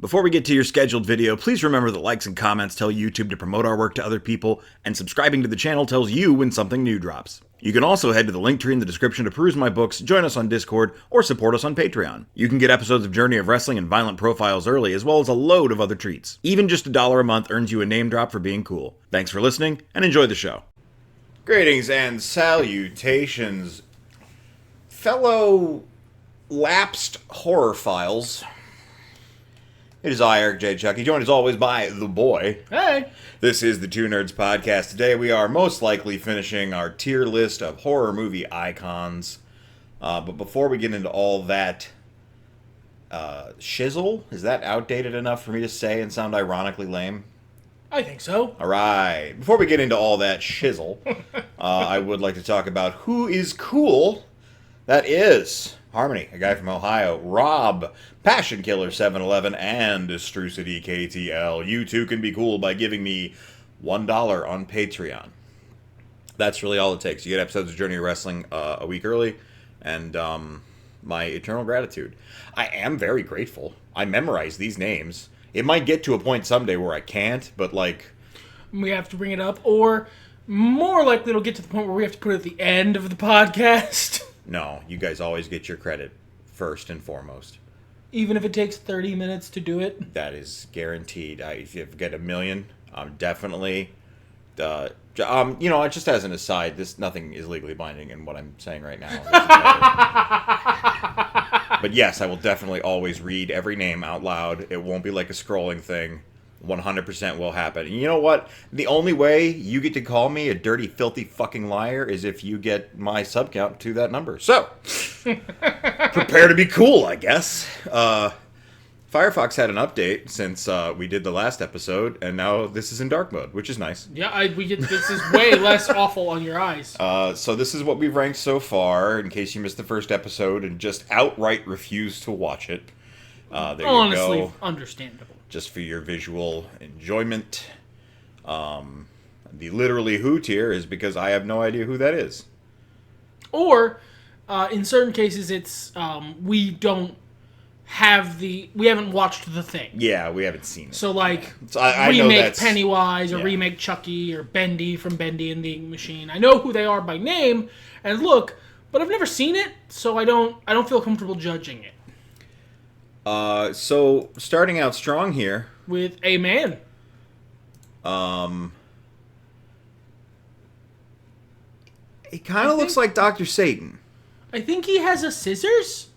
Before we get to your scheduled video, please remember that likes and comments tell YouTube to promote our work to other people, and subscribing to the channel tells you when something new drops. You can also head to the link tree in the description to peruse my books, join us on Discord, or support us on Patreon. You can get episodes of Journey of Wrestling and Violent Profiles early, as well as a load of other treats. Even just $1 a month earns you a name drop for being cool. Thanks for listening, and enjoy the show. Greetings and salutations, fellow lapsed horror files. It is I, Eric J. Chuckie, joined as always by The Boy. Hey! This is the Two Nerds Podcast. Today we are most likely finishing our tier list of horror movie icons. But before we get into all that shizzle, is that outdated enough for me to say and sound ironically lame? I think so. Alright. Before we get into all that shizzle, I would like to talk about who is cool. That is Harmony, a guy from Ohio, Rob, Passion Killer 711, and Strucity KTL. You too can be cool by giving me $1 on Patreon. That's really all it takes. You get episodes of Journey of Wrestling a week early, and my eternal gratitude. I am very grateful. I memorize these names. It might get to a point someday where I can't, but like... We have to bring it up, or more likely it'll get to the point where we have to put it at the end of the podcast. No, you guys always get your credit first and foremost. Even if it takes 30 minutes to do it? That is guaranteed. If you get 1 million, I'm definitely... just as an aside, nothing is legally binding in what I'm saying right now. But yes, I will definitely always read every name out loud. It won't be like a scrolling thing. 100% will happen. And you know what? The only way you get to call me a dirty, filthy fucking liar is if you get my sub count to that number. So, prepare to be cool, I guess. Firefox had an update since we did the last episode, and now this is in dark mode, which is nice. Yeah, this is way less awful on your eyes. So this is what we've ranked so far, in case you missed the first episode and just outright refused to watch it. There Honestly, you go. Understandable. Just for your visual enjoyment. The literally who tier is because I have no idea who that is. Or, in certain cases, it's we haven't watched the thing. Yeah, we haven't seen it. So, like, I remake Pennywise or remake Chucky or Bendy from Bendy and the Machine. I know who they are by name and look, but I've never seen it, so I don't feel comfortable judging it. So starting out strong here with a man. He kind of looks like Dr. Satan. I think he has a scissors.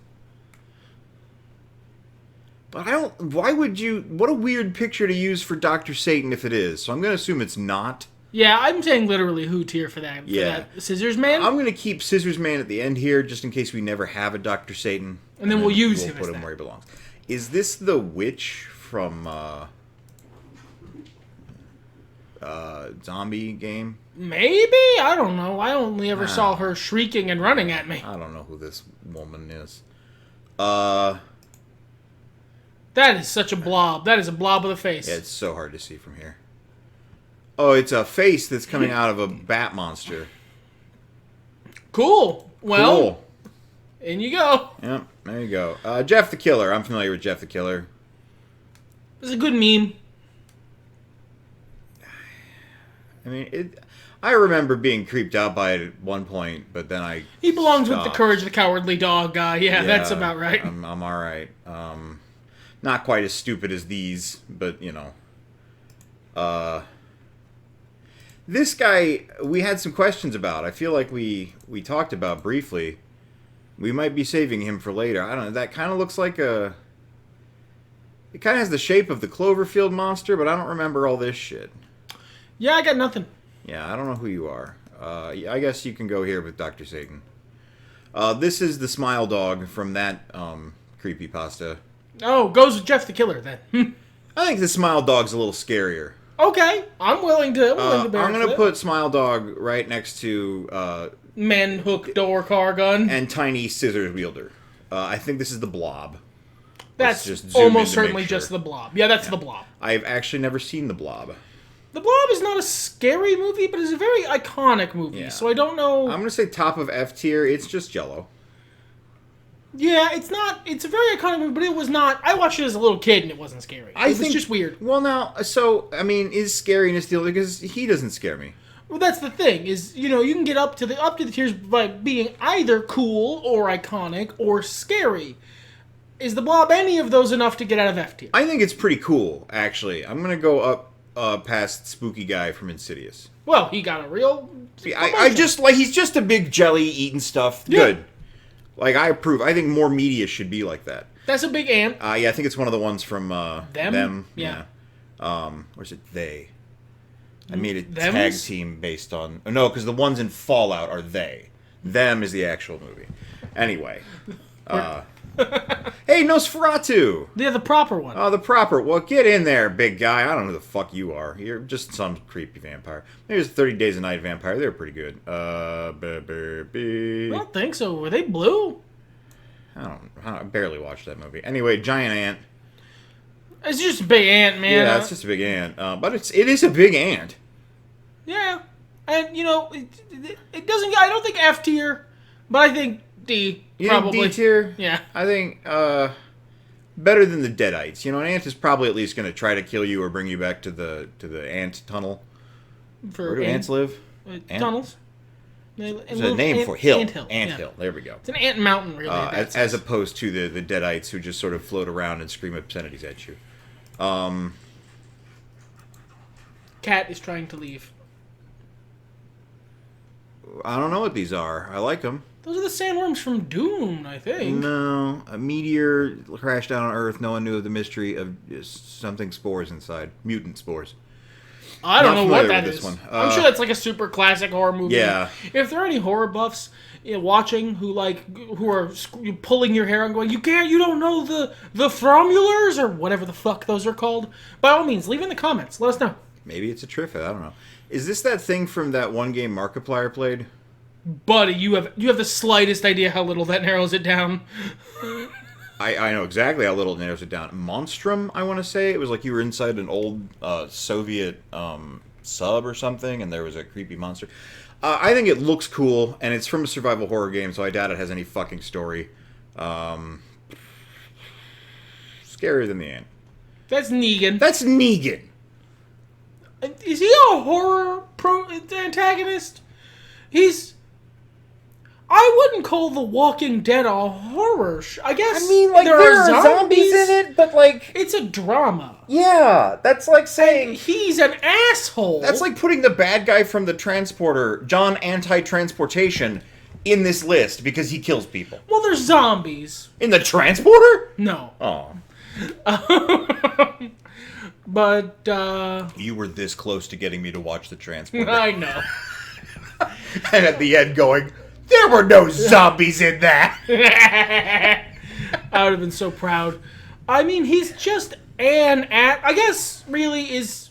But why would you, what a weird picture to use for Dr. Satan if it is. So I'm going to assume it's not. Yeah, I'm saying literally who tier for that. Yeah. For that Scissors Man. I'm going to keep Scissors Man at the end here just in case we never have a Dr. Satan. And then we'll use him We'll put him where he belongs. Is this the witch from zombie game? Maybe? I don't know. I only ever saw her shrieking and running at me. I don't know who this woman is. That is such a blob. That is a blob with a face. Yeah, it's so hard to see from here. Oh, it's a face that's coming out of a bat monster. Cool. Well, cool. In you go. Yep, there you go. Jeff the Killer. I'm familiar with Jeff the Killer. It's a good meme. I mean, I remember being creeped out by it at one point, but then He belongs stopped. with the Courage the Cowardly Dog guy. Yeah, that's about right. I'm all right. Not quite as stupid as these, but, you know. This guy, we had some questions about. I feel like we talked about briefly. We might be saving him for later. I don't know. That kind of looks like a... It kind of has the shape of the Cloverfield monster, but I don't remember all this shit. Yeah, I got nothing. Yeah, I don't know who you are. I guess you can go here with Dr. Satan. This is the Smile Dog from that creepypasta. Oh, goes with Jeff the Killer, then. I think the Smile Dog's a little scarier. Okay, I'm willing to bear I'm going to put Smile Dog right next to... Men, hook, door, car, gun. And Tiny Scissors Wielder. I think this is the Blob. That's almost certainly just the Blob. Yeah, that's the Blob. I've actually never seen the Blob. The Blob is not a scary movie, but it's a very iconic movie, so I don't know... I'm going to say top of F tier. It's just Jell-O. Yeah, it's not. It's a very iconic movie, but it was not. I watched it as a little kid, and it wasn't scary. It was just weird. Well, now, so I mean, is scariness deal because he doesn't scare me. Well, that's the thing. Is you can get up to the tiers by being either cool or iconic or scary. Is the Blob any of those enough to get out of F tier? I think it's pretty cool, actually. I'm gonna go up past Spooky Guy from Insidious. Well, he got a real. I just like he's just a big jelly eating stuff. Yeah. Good. Like I approve. I think more media should be like that. That's a big ant. Yeah, I think it's one of the ones from them. Yeah. Or is it they? I made a Thems? tag team based on no, because the ones in Fallout are they. Them is the actual movie. Anyway. Hey, Nosferatu! They're the proper one. Oh, the proper. Well, get in there, big guy. I don't know who the fuck you are. You're just some creepy vampire. Maybe it's 30 Days a Night vampire. They were pretty good. I don't think so. Were they blue? I barely watched that movie. Anyway, giant ant. It's just a big ant, man. Yeah, it's just a big ant. But it is a big ant. Yeah. And, it doesn't... I don't think F tier, but I think D. You probably. think D tier? Yeah. I think better than the Deadites. An ant is probably at least going to try to kill you or bring you back to the ant tunnel. Where do ants live? Tunnels. There's a name for hill. Anthill. Anthill. There we go. It's an ant mountain, really. As opposed to the Deadites who just sort of float around and scream obscenities at you. Cat is trying to leave. I don't know what these are. I like them. Those are the sandworms from Dune, I think. No. A meteor crashed down on Earth. No one knew of the mystery of something spores inside. Mutant spores. I don't know what that is. is. I'm sure that's like a super classic horror movie. Yeah. If there are any horror buffs watching who are pulling your hair and going, you don't know the Fromulars or whatever the fuck those are called, by all means, leave in the comments. Let us know. Maybe it's a Triffid. I don't know. Is this that thing from that one game Markiplier played? Buddy, you have the slightest idea how little that narrows it down. I know exactly how little it narrows it down. Monstrum, I want to say. It was like you were inside an old Soviet sub or something, and there was a creepy monster. I think it looks cool, and it's from a survival horror game, so I doubt it has any fucking story. Scarier than the ant. That's Negan. That's Negan. Is he a horror antagonist? I wouldn't call The Walking Dead a horror I guess. I mean, like, there are zombies in it, but, like... It's a drama. Yeah, that's like saying... And he's an asshole. That's like putting the bad guy from the Transporter, John Anti-Transportation, in this list because he kills people. Well, there's zombies. In the Transporter? No. Oh. But, You were this close to getting me to watch the Transporter. I know. And at the end going, there were no zombies in that. I would have been so proud. I mean, he's just I guess, really, is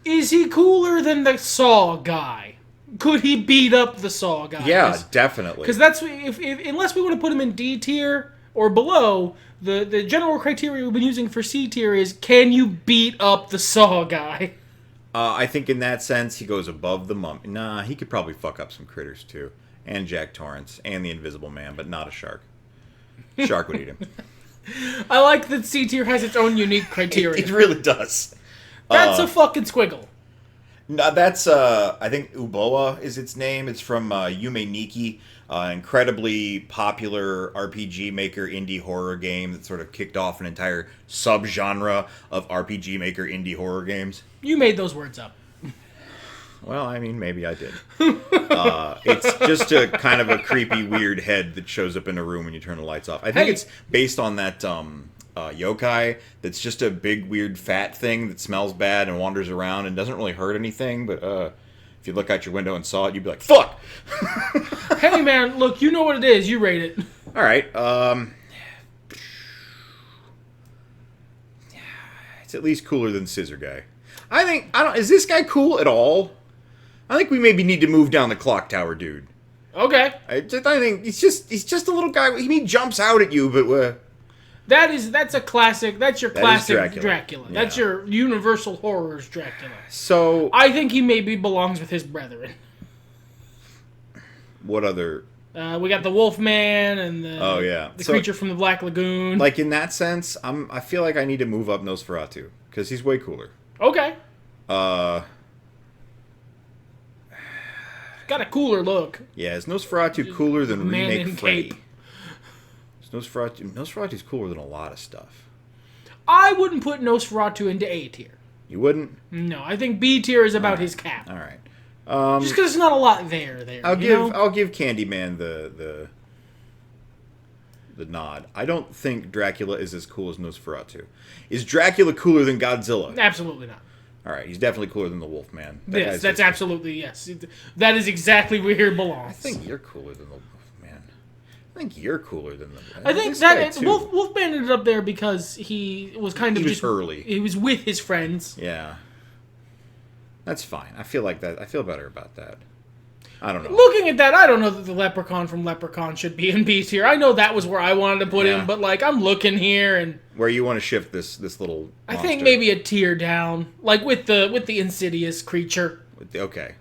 he cooler than the Saw guy? Could he beat up the Saw guy? Yeah, definitely. Because that's, unless we want to put him in D tier or below, the general criteria we've been using for C tier is, can you beat up the Saw guy? I think in that sense, he goes above the Mummy. Nah, he could probably fuck up some critters, too. And Jack Torrance, and the Invisible Man, but not a shark. Shark would eat him. I like that C tier has its own unique criteria. It really does. That's a fucking squiggle. No, that's, I think Uboa is its name. It's from Yume Nikki, incredibly popular RPG Maker indie horror game that sort of kicked off an entire subgenre of RPG Maker indie horror games. You made those words up. Well, I mean, maybe I did. It's just a kind of a creepy, weird head that shows up in a room when you turn the lights off. I think it's based on that yokai that's just a big, weird, fat thing that smells bad and wanders around and doesn't really hurt anything, but if you look out your window and saw it, you'd be like, fuck! Hey, man, look, you know what it is. You rate it. All right. It's at least cooler than Scissor Guy. Is this guy cool at all? I think we maybe need to move down the clock tower, dude. Okay. I think he's just a little guy. He jumps out at you, but that's a classic. That's your classic Dracula. Yeah. That's your Universal Horrors Dracula. So I think he maybe belongs with his brethren. What other? We got the Wolfman and the So, creature from the Black Lagoon. like, in that sense, I feel like I need to move up Nosferatu because he's way cooler. Okay. Uh, Got a cooler look. yeah, is Nosferatu cooler than Man remake in Freddy? cape. Nosferatu's cooler than a lot of stuff. I wouldn't put Nosferatu into A tier. You wouldn't? No, I think B tier is about his cap. All right. Just because there's not a lot there. I'll give Candyman the nod. I don't think Dracula is as cool as Nosferatu. Is Dracula cooler than Godzilla? Absolutely not. All right, he's definitely cooler than the Wolfman. Yes, that's absolutely yes. That is exactly where he belongs. I think you're cooler than the Wolfman. I think you're cooler than the. I think that Wolfman ended up there because he was kind of just early. He was with his friends. Yeah. That's fine. I feel like that. I feel better about that. I don't know. Looking at that, I don't know that the Leprechaun from Leprechaun should be in B tier. I know that was where I wanted to put him, but like I'm looking here and where you want to shift this little. I think maybe a tier down, like with the Insidious creature. Okay,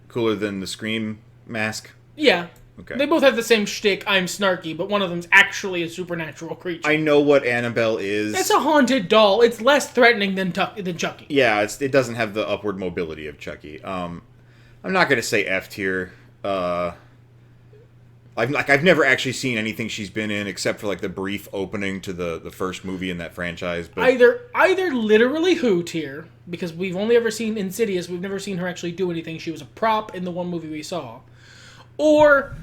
cooler than the Scream mask. Yeah. Okay. They both have the same shtick. I'm snarky, but one of them's actually a supernatural creature. I know what Annabelle is. It's a haunted doll. It's less threatening than Chucky. Yeah, it doesn't have the upward mobility of Chucky. I'm not gonna say F tier. I've never actually seen anything she's been in except for like the brief opening to the first movie in that franchise. But Either literally Who tier, because we've only ever seen Insidious. We've never seen her actually do anything. She was a prop in the one movie we saw, or.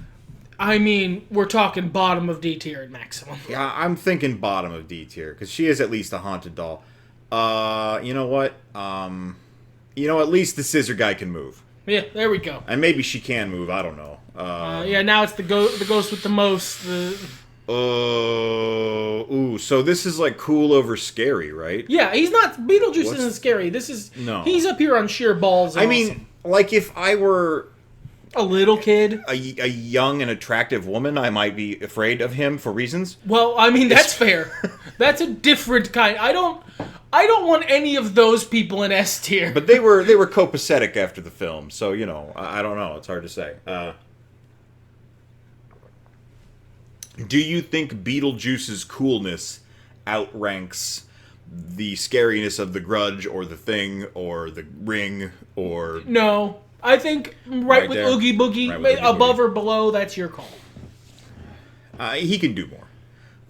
I mean, we're talking bottom of D tier at maximum. Yeah, I'm thinking bottom of D tier because she is at least a haunted doll. You know what? At least the scissor guy can move. Yeah, there we go. And maybe she can move. I don't know. Yeah, now it's the ghost with the most. So this is like cool over scary, right? Yeah, he's not. Beetlejuice isn't scary. This is. No. He's up here on sheer balls. I mean, like if I were. A little kid. A young and attractive woman, I might be afraid of him for reasons. Well, I mean, that's fair. That's a different kind. I don't want any of those people in S tier. But they were copacetic after the film, so, I don't know. It's hard to say. Do you think Beetlejuice's coolness outranks the scariness of The Grudge or The Thing or The Ring or... No. I think right with Oogie Boogie, above or below, that's your call. He can do more.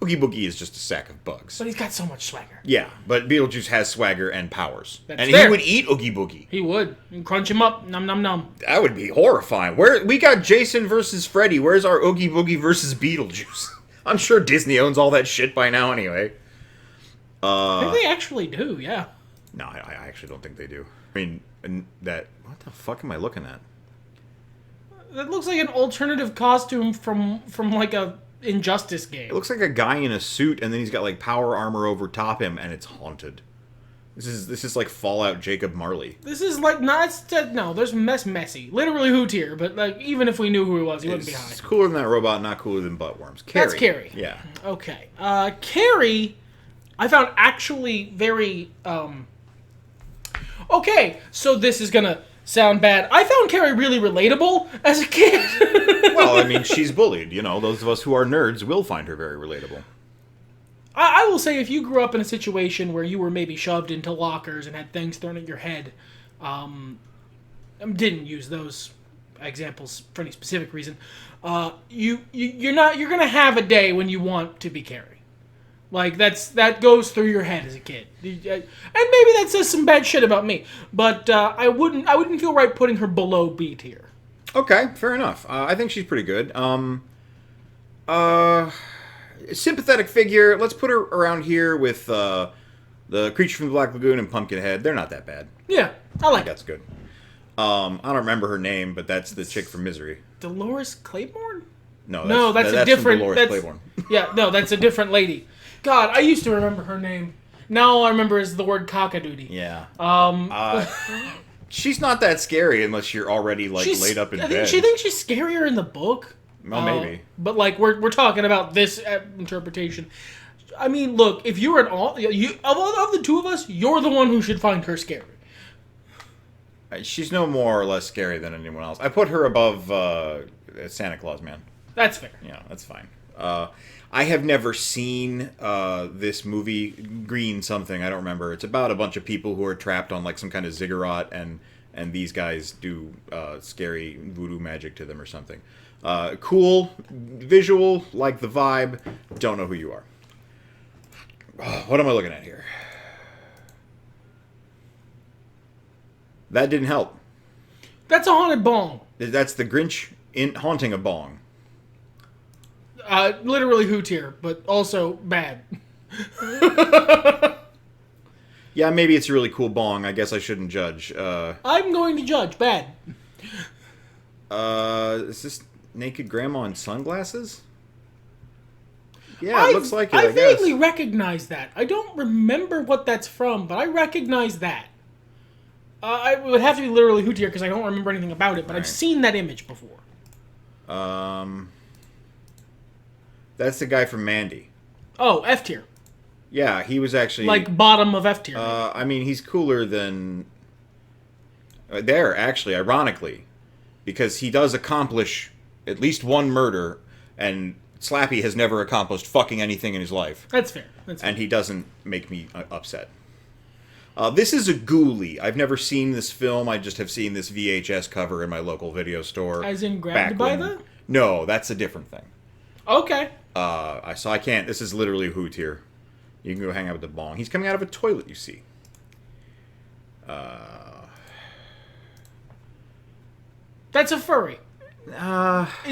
Oogie Boogie is just a sack of bugs. But he's got so much swagger. Yeah, but Beetlejuice has swagger and powers. That's and fair. He would eat Oogie Boogie. He would. And crunch him up. Nom nom nom. That would be horrifying. We got Jason versus Freddy. Where's our Oogie Boogie versus Beetlejuice? I'm sure Disney owns all that shit by now anyway. I think they actually do, yeah. No, I actually don't think they do. I mean, what the fuck am I looking at? That looks like an alternative costume from like a Injustice game. It looks like a guy in a suit, and then he's got like power armor over top him, and it's haunted. This is like Fallout Jacob Marley. This is like there's messy. Literally Who tier, but like even if we knew who he was, he wouldn't be high. It's cooler than that robot, not cooler than buttworms. Carrie. That's Carrie. Yeah. Okay. Carrie, I found actually very Okay, so this is gonna sound bad. I found Carrie really relatable as a kid. Well, I mean, she's bullied. Those of us who are nerds will find her very relatable. I will say, if you grew up in a situation where you were maybe shoved into lockers and had things thrown at your head, didn't use those examples for any specific reason. You're gonna have a day when you want to be Carrie. Like that goes through your head as a kid, and maybe that says some bad shit about me. But I wouldn't feel right putting her below B tier. Okay, fair enough. I think she's pretty good. Sympathetic figure. Let's put her around here with the Creature from the Black Lagoon and Pumpkinhead. They're not that bad. Yeah, I like That's good. I don't remember her name, but that's the chick from Misery. Dolores Claiborne? No, that's a different. Dolores Claiborne. Yeah, no, that's a different lady. God, I used to remember her name. Now all I remember is the word cockadoodie. Yeah. She's not that scary unless you're already laid up in bed. She thinks she's scarier in the book. Well, maybe. But like we're talking about this interpretation. I mean, look, if you're of the two of us, you're the one who should find her scary. She's no more or less scary than anyone else. I put her above Santa Claus Man. That's fair. Yeah, that's fine. I have never seen this movie, Green something, I don't remember. It's about a bunch of people who are trapped on like some kind of ziggurat, and these guys do scary voodoo magic to them or something. Cool, visual, like the vibe, don't know who you are. What am I looking at here? That didn't help. That's a haunted bong. That's the Grinch haunting a bong. Literally Hootier, but also bad. Yeah, maybe it's a really cool bong. I guess I shouldn't judge. I'm going to judge. Bad. Is this naked grandma in sunglasses? Yeah, it looks like it, I guess. vaguely recognize that. I don't remember what that's from, but I recognize that. I would have to be literally Hootier because I don't remember anything about it, but I've seen that image before. That's the guy from Mandy. Oh, F tier. Yeah, he was actually... Like bottom of F tier. I mean, he's cooler than... there, actually, ironically. Because he does accomplish at least one murder, and Slappy has never accomplished fucking anything in his life. That's fair. And he doesn't make me upset. This is a ghoulie. I've never seen this film. I just have seen this VHS cover in my local video store. As in grabbed by the? No, that's a different thing. Okay. So I can't. This is literally Hoot here. You can go hang out with the bong. He's coming out of a toilet, you see. That's a furry. Is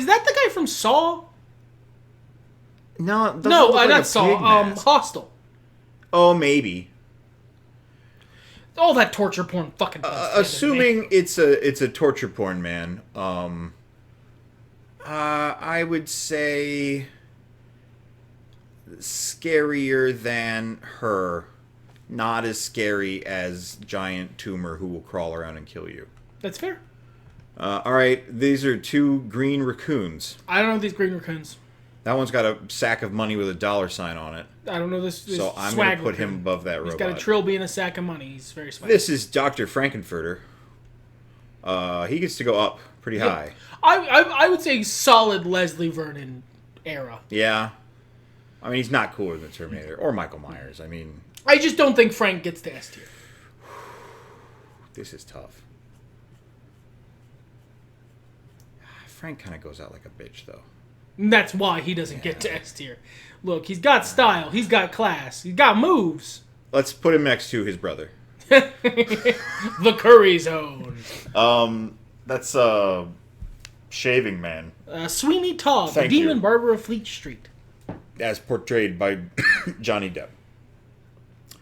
that the guy from Saw? No, not Saw. Hostel. Oh, maybe. All that torture porn fucking. Assuming it's a torture porn, man. I would say scarier than her. Not as scary as giant tumor who will crawl around and kill you. That's fair. All right, these are two green raccoons. I don't know these green raccoons. That one's got a sack of money with a dollar sign on it. I don't know this. So I'm going to put him above that robot. He's got a trilby and a sack of money. He's very swaggy. This is Dr. Frankenfurter. He gets to go up pretty high. I would say solid Leslie Vernon era. Yeah. I mean, he's not cooler than Terminator or Michael Myers. I mean... I just don't think Frank gets to S tier. This is tough. Frank kind of goes out like a bitch, though. And that's why he doesn't get to S tier. Look, he's got style. He's got class. He's got moves. Let's put him next to his brother. The Curry Zone. That's Shaving Man. Sweeney Todd, the demon barber of Fleet Street. As portrayed by Johnny Depp.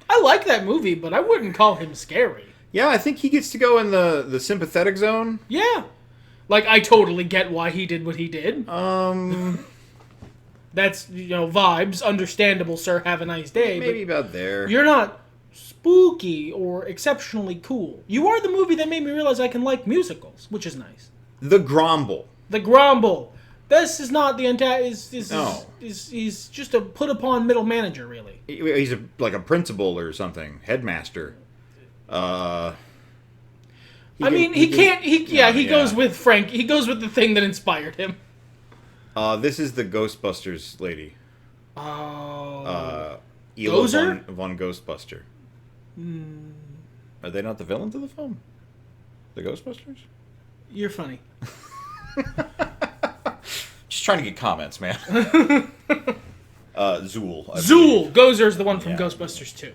I like that movie, but I wouldn't call him scary. Yeah, I think he gets to go in the sympathetic zone. Yeah. Like, I totally get why he did what he did. That's, vibes. Understandable, sir. Have a nice day. Maybe about there. You're not spooky or exceptionally cool. You are the movie that made me realize I can like musicals, which is nice. The Gromble. The Gromble. This is not the antagonist. No. He's just a put-upon middle manager, really. He's like a principal or something. Headmaster. He goes with Frank. He goes with the thing that inspired him. This is the Ghostbusters lady. Oh. Ela Gozer? von Ghostbuster. Are they not the villains of the film? The Ghostbusters? You're funny. Just trying to get comments, man. Zool. Zool. Gozer's the one from Ghostbusters 2.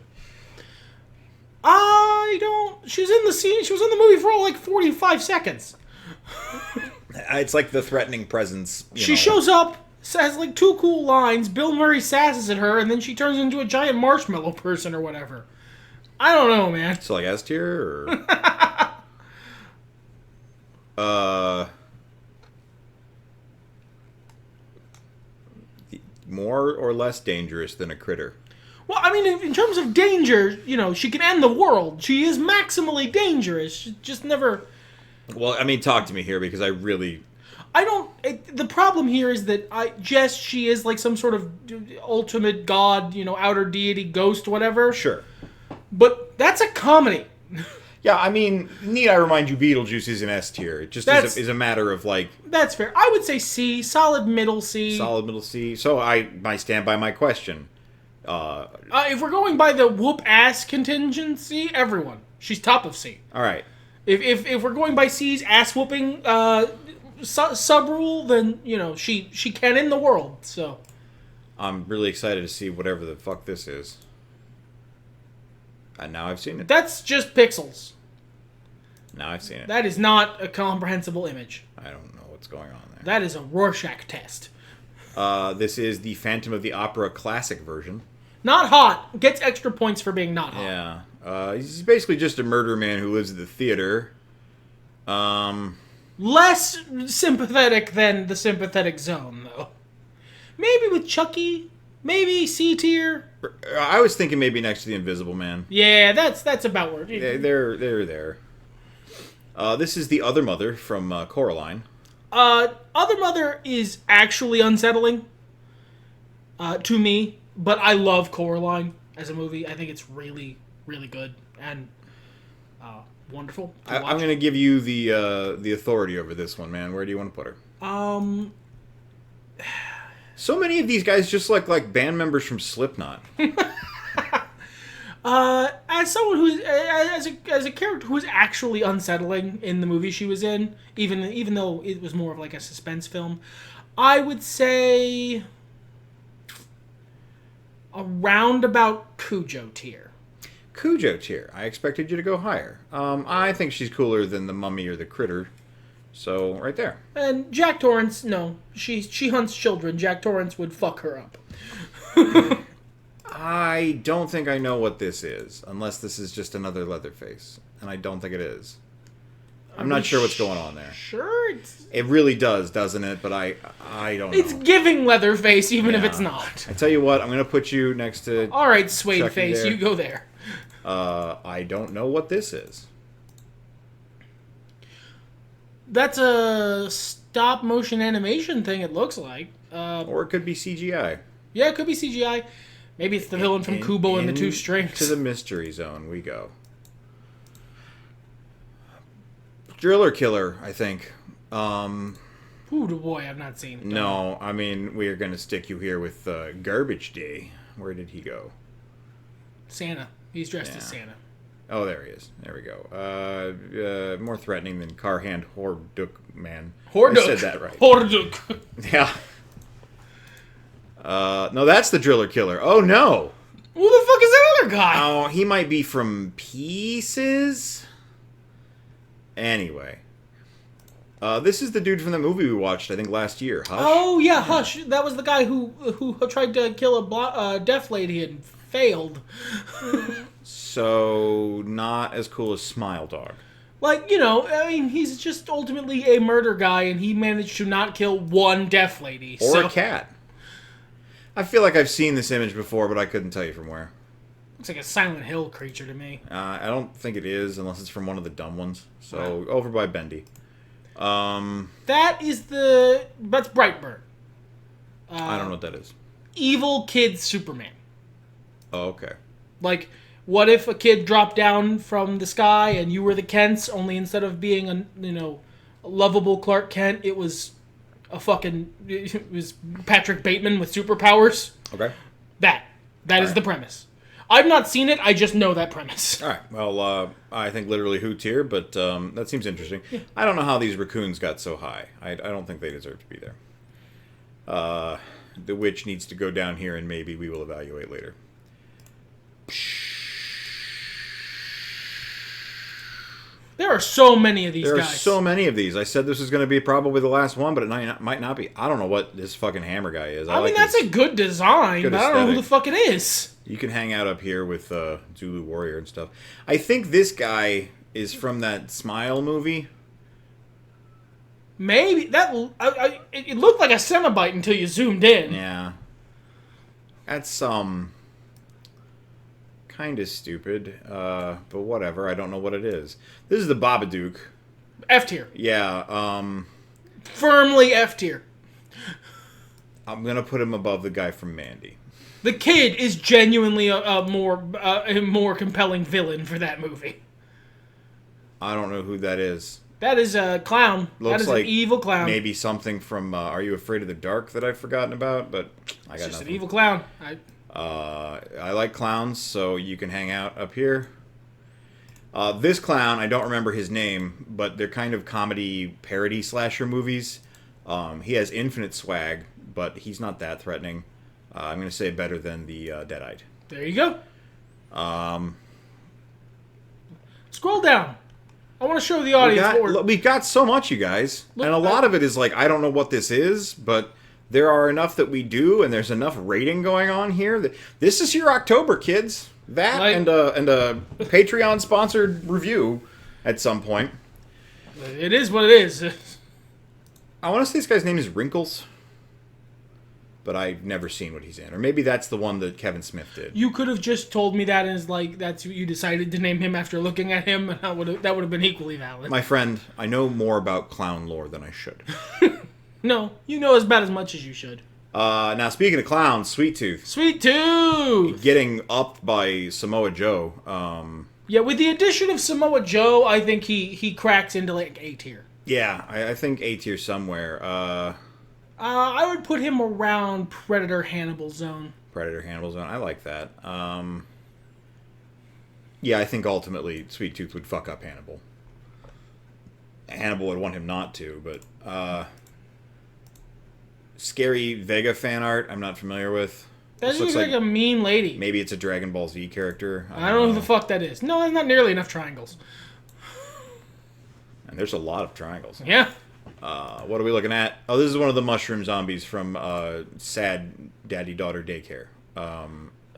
She was in the scene. She was in the movie for all like 45 seconds. It's like the threatening presence. She shows up, has like two cool lines. Bill Murray sasses at her, and then she turns into a giant marshmallow person or whatever. I don't know, man. So like S tier or more or less dangerous than a critter. Well, I mean, in terms of danger, she can end the world. She is maximally dangerous. She just never... Well, I mean, talk to me here, because I really... The problem here is that she is like some sort of ultimate god, outer deity, ghost, whatever. Sure. But that's a comedy. Yeah, I mean, need I remind you, Beetlejuice is an S tier. It just is a matter of, like... That's fair. I would say C, solid middle C. Solid middle C. So I stand by my question. If we're going by the whoop-ass contingency, everyone. She's top of C. All right. If we're going by C's ass-whooping sub-rule, then, you know, she can in the world, so... I'm really excited to see whatever the fuck this is. And now I've seen it. That's just pixels. Now I've seen it. That is not a comprehensible image. I don't know what's going on there. That is a Rorschach test. This is the Phantom of the Opera classic version. Not hot. Gets extra points for being not hot. Yeah. He's basically just a murder man who lives at the theater. Less sympathetic than the sympathetic zone, though. Maybe with Chucky. Maybe C tier. I was thinking maybe next to the Invisible Man. Yeah, that's about where. They're there. This is the Other Mother from Coraline. Other Mother is actually unsettling to me, but I love Coraline as a movie. I think it's really, really good and wonderful to watch. I'm going to give you the authority over this one, man. Where do you want to put her? So many of these guys just like band members from Slipknot. As someone who's as a character who was actually unsettling in the movie she was in, even though it was more of like a suspense film, I would say around about Cujo tier. Cujo tier. I expected you to go higher. I think she's cooler than the Mummy or the Critter. So, right there. And Jack Torrance, no. She hunts children. Jack Torrance would fuck her up. I don't think I know what this is, unless this is just another Leatherface. And I don't think it is. I'm not sure what's going on there. Sure? It really does, doesn't it? But I don't know. It's giving Leatherface, even if it's not. I tell you what, I'm going to put you next to... All right, Suede Chucky Face, there. you go there. I don't know what this is. That's a stop-motion animation thing, it looks like. Or it could be CGI. Yeah, it could be CGI. Maybe it's the villain from Kubo and the Two Strings. To the mystery zone we go. Driller Killer, I think. Ooh, the boy I've not seen. No, I mean, we are going to stick you here with Garbage Day. Where did he go? Santa. He's dressed as Santa. Oh, there he is. There we go. More threatening than Carhand Horduk Man. Horduk. I said that right. Horduk. Yeah. No, that's the Driller Killer. Oh, no. Who the fuck is that other guy? Oh, he might be from Pieces? Anyway. This is the dude from the movie we watched, I think, last year. Hush? Oh, yeah, Hush. That was the guy who tried to kill a deaf lady and failed. So, not as cool as Smile Dog. Like, you know, I mean, he's just ultimately a murder guy, and he managed to not kill one deaf lady. Or a cat. I feel like I've seen this image before, but I couldn't tell you from where. Looks like a Silent Hill creature to me. I don't think it is, unless it's from one of the dumb ones. So, over by Bendy. That's Brightburn. I don't know what that is. Evil kid Superman. Oh, okay. Like, what if a kid dropped down from the sky and you were the Kents, only instead of being a lovable Clark Kent, it was it was Patrick Bateman with superpowers? Okay. That is the premise. I've not seen it, I just know that premise. All right. Well, I think literally who tier, but that seems interesting. Yeah. I don't know how these raccoons got so high. I don't think they deserve to be there. The witch needs to go down here, and maybe we will evaluate later. There are so many of these guys. There are so many of these. I said this was going to be probably the last one, but it might not be. I don't know what this fucking hammer guy is. I mean, that's a good design, but I don't know who the fuck it is. You can hang out up here with Zulu Warrior and stuff. I think this guy is from that Smile movie. Maybe. It looked like a Cenobite until you zoomed in. Yeah. That's, kind of stupid, but whatever. I don't know what it is. This is the Babadook. F tier. Yeah, Firmly F tier. I'm gonna put him above the guy from Mandy. The kid is genuinely a more compelling villain for that movie. I don't know who that is. That is a clown. Looks that is like an evil clown. Maybe something from Are You Afraid of the Dark that I've forgotten about, but I got It's just nothing. an evil clown. I like clowns, so you can hang out up here. This clown, I don't remember his name, but they're kind of comedy parody slasher movies. He has infinite swag, but he's not that threatening. I'm going to say better than the Deadite. There you go. Scroll down. I want to show the audience We've got so much, you guys. And a lot of it is like, I don't know what this is, but there are enough that we do, and there's enough rating going on here. This is your October, kids. That and a Patreon-sponsored review at some point. It is what it is. I want to say this guy's name is Wrinkles, but I've never seen what he's in. Or maybe that's the one that Kevin Smith did. You could have just told me that as like that's what you decided to name him after looking at him, and that would have been equally valid. My friend, I know more about clown lore than I should. No, you know about as much as you should. Now, speaking of clowns, Sweet Tooth. Sweet Tooth! Getting upped by Samoa Joe. Yeah, with the addition of Samoa Joe, I think he cracks into like A tier. Yeah, I think A tier somewhere. I would put him around Predator Hannibal zone. Predator Hannibal zone. I like that. Yeah, I think ultimately Sweet Tooth would fuck up Hannibal. Hannibal would want him not to, but Scary Vega fan art I'm not familiar with. That looks like a mean lady. Maybe it's a Dragon Ball Z character. I don't know who the fuck that is. No, there's not nearly enough triangles. And there's a lot of triangles. Yeah. What are we looking at? Oh, this is one of the mushroom zombies from Sad Daddy-Daughter Daycare.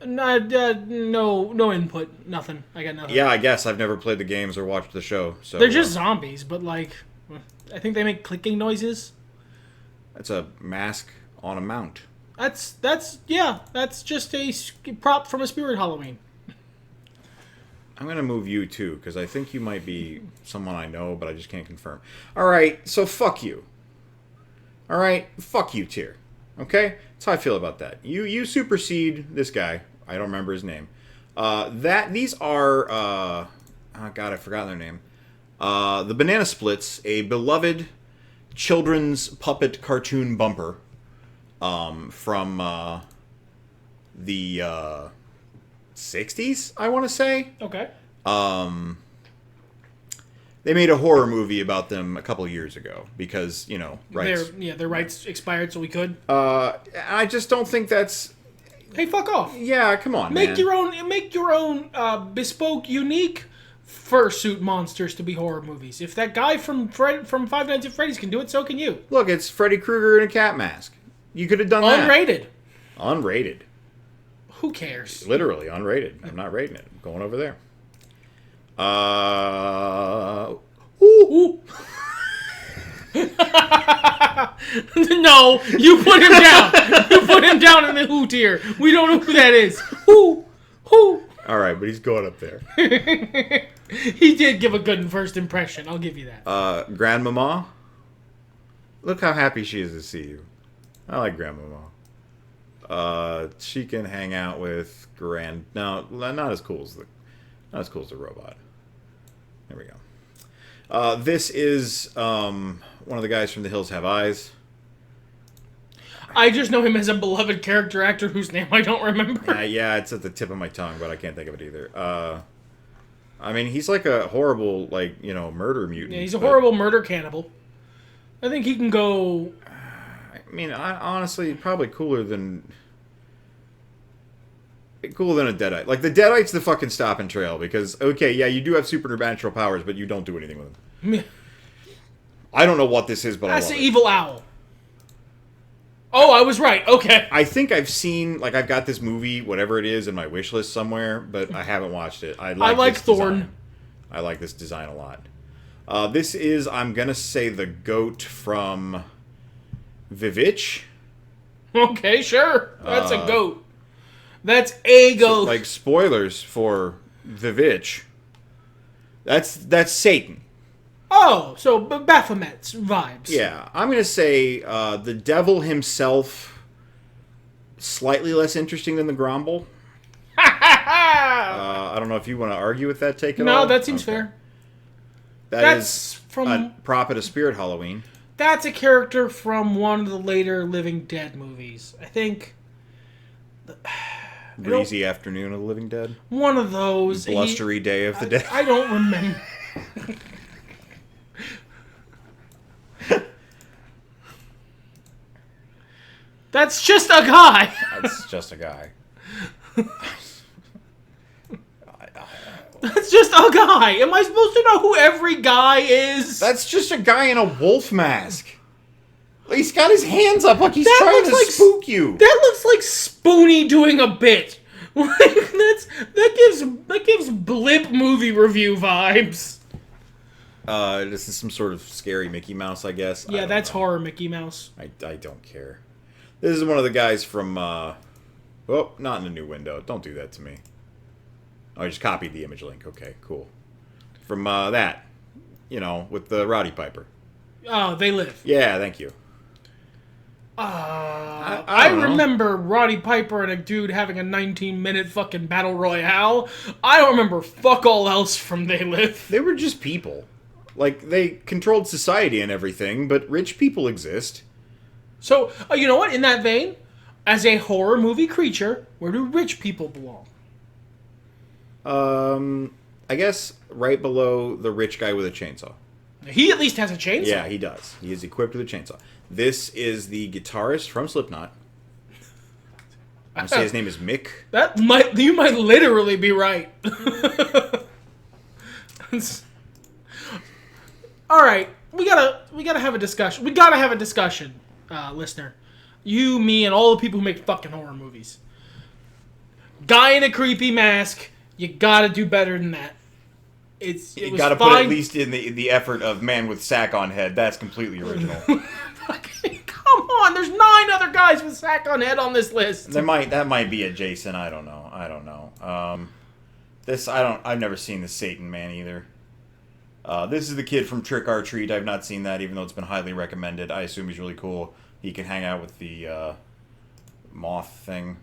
No input. Nothing. I got nothing. Yeah, I guess. I've never played the games or watched the show. So they're just zombies, but like, I think they make clicking noises. That's a mask on a mount. That's just a prop from a Spirit Halloween. I'm going to move you, too, because I think you might be someone I know, but I just can't confirm. All right, so fuck you. All right, fuck you, tier. Okay? That's how I feel about that. You supersede this guy. I don't remember his name. These are... oh, God, I've forgotten their name. The Banana Splits, a beloved children's puppet cartoon bumper from the 60s, I want to say. Okay. They made a horror movie about them a couple of years ago because, rights. Their rights expired, so we could. I just don't think that's... Hey, fuck off. Yeah, come on, Make man. Make your own bespoke, unique fursuit monsters to be horror movies. If that guy from Five Nights at Freddy's can do it, so can you. Look, it's Freddy Krueger in a cat mask. You could have done that. Unrated. Unrated. Who cares? Literally unrated. I'm not rating it. I'm going over there. Ooh. No, you put him down. You put him down in the who tier. We don't know who that is. Who? All right, but he's going up there. He did give a good first impression. I'll give you that. Grandmama. Look how happy she is to see you. I like Grandmama. She can hang out with No, not as cool as the robot. There we go. This is one of the guys from The Hills Have Eyes. I just know him as a beloved character actor whose name I don't remember. Yeah, it's at the tip of my tongue, but I can't think of it either. I mean, he's like a horrible, murder mutant. Yeah, he's a horrible murder cannibal. I think he can go... I mean, honestly, probably cooler than a Deadite. Like, the Deadite's the fucking stop and trail, because, okay, yeah, you do have supernatural powers, but you don't do anything with them. I don't know what this is, but That's I love the it. evil owl. Oh, I was right. Okay. I think I've seen, I've got this movie, whatever it is, in my wish list somewhere, but I haven't watched it. I like this Thorn. design. I like this design a lot. This is, I'm going to say, the goat from Vivitch. Okay, sure. That's a goat. That's a goat. So, spoilers for Vivitch. That's Satan. Oh, so Baphomet's vibes. Yeah, I'm going to say the devil himself, slightly less interesting than the Gromble. I don't know if you want to argue with that take at all. No, that seems fair. That's from a prop at a Spirit Halloween. That's a character from one of the later Living Dead movies. I think. Breezy Afternoon of the Living Dead. One of those. Blustery Day of the Dead. I don't remember. That's just a guy. That's just a guy. That's just a guy. Am I supposed to know who every guy is? That's just a guy in a wolf mask. He's got his hands up like he's That trying looks to like spook you. That looks like Spoonie doing a bit. That gives blip movie review vibes. This is some sort of scary Mickey Mouse, I guess. Yeah, that's know. horror Mickey Mouse. I don't care. This is one of the guys from, oh, not in a new window. Don't do that to me. Oh, I just copied the image link. Okay, cool. From, that. You know, with the Roddy Piper. Oh, They Live. Yeah, thank you. I remember Roddy Piper and a dude having a 19-minute fucking battle royale. I don't remember fuck all else from They Live. They were just people. Like, they controlled society and everything, but rich people exist. So, you know what? In that vein, as a horror movie creature, where do rich people belong? I guess right below the rich guy with a chainsaw. He at least has a chainsaw. Yeah, he does. He is equipped with a chainsaw. This is the guitarist from Slipknot. I would say his name is Mick. You might literally be right. All right, we gotta have a discussion. We gotta have a discussion, listener. You, me, and all the people who make fucking horror movies. Guy in a creepy mask. You gotta do better than that. You gotta put at least in the effort of man with sack on head. That's completely original. Come on, there's 9 other guys with sack on head on this list. That might be a Jason. I don't know. I've never seen the Satan Man either. This is the kid from Trick or Treat. I've not seen that, even though it's been highly recommended. I assume he's really cool. He can hang out with the moth thing.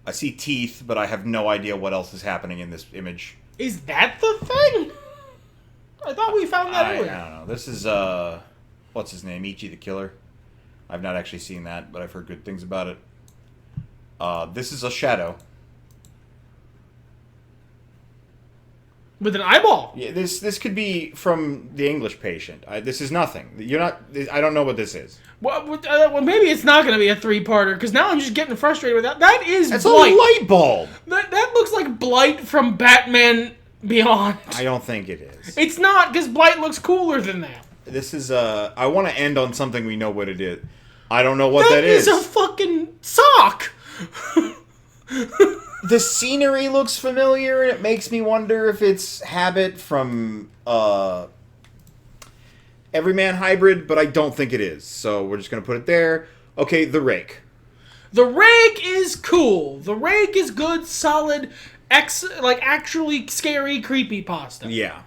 I see teeth, but I have no idea what else is happening in this image. Is that the thing? I thought we found that earlier. I don't know. This is, what's his name? Ichi the Killer. I've not actually seen that, but I've heard good things about it. This is a shadow. With an eyeball. Yeah, this could be from The English Patient. This is nothing. I don't know what this is. Well, maybe it's not going to be a 3-parter, because now I'm just getting frustrated with that. That's Blight. a light bulb. That looks like Blight from Batman Beyond. I don't think it is. It's not, because Blight looks cooler than that. This is, I want to end on something we know what it is. I don't know what that is. That is a fucking sock! The scenery looks familiar, and it makes me wonder if it's Habit from Everyman Hybrid, but I don't think it is. So we're just going to put it there. Okay, The Rake. The Rake is cool. The Rake is good, solid, actually scary creepypasta. Yeah.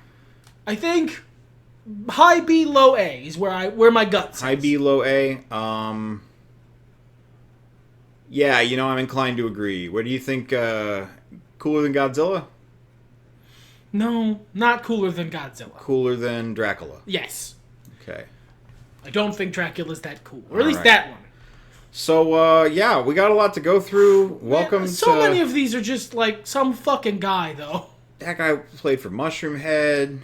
I think high B, low A is where my gut says. High B, low A. Yeah, I'm inclined to agree. What do you think? Cooler than Godzilla? No, not cooler than Godzilla. Cooler than Dracula? Yes. Okay. I don't think Dracula's that cool. Or at least that one. So, yeah, we got a lot to go through. Welcome so many of these are just like some fucking guy, though. That guy played for Mushroom Head.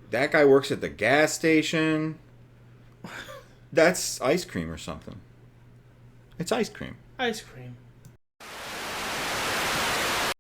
That guy works at the gas station. That's ice cream or something. It's ice cream. Ice cream.